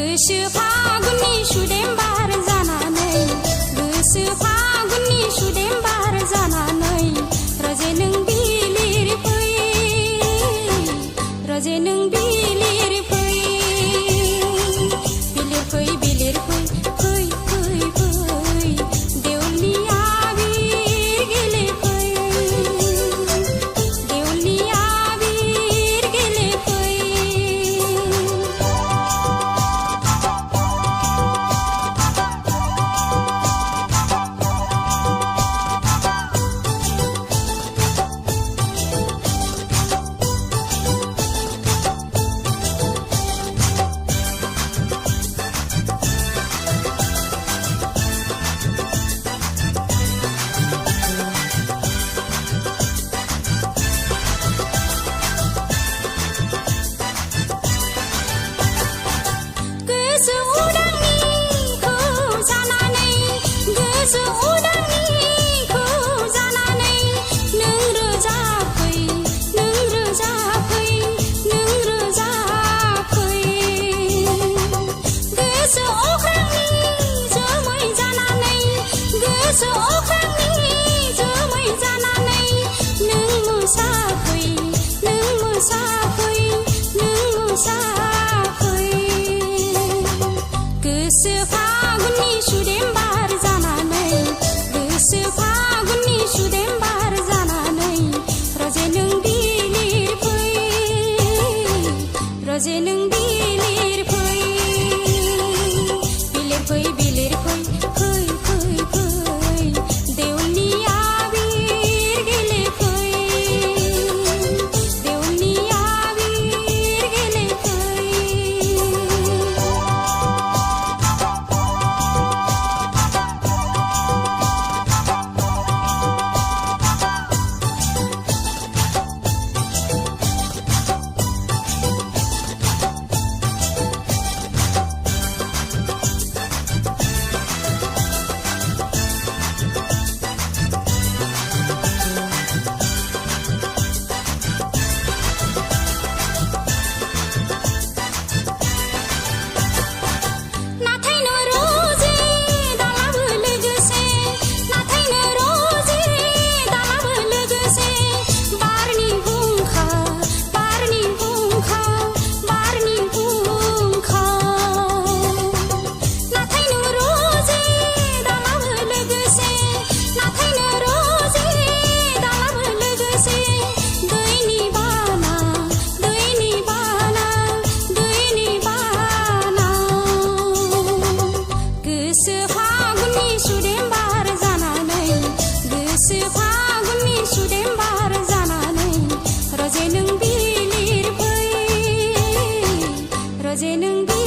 गोसो फागुननि सुदेम बार जानानै गोसो फागुननि सुदेम बार जानानै रजे नों बिलिर फै रजे नों बिलिर फै बिलिर फै फै फै फै देवलनि आबिर गेले फै देवलनि आबिर गेले फै गोसो फागुननि सुदेम बार जानानै गोसो फागुननि सुदेम बार जानानै रजे नों बिलिर फै रजे नों बिलिर फै बिलिर फै फै फै फै देवलनि आबिर गेले फै देवलनि आबिर गेले फै गोसो फागुननि सुदेम बार जानानै गोसो फागुननि सुदेम बार जानानै रजे नों बिलिर फै रजे नों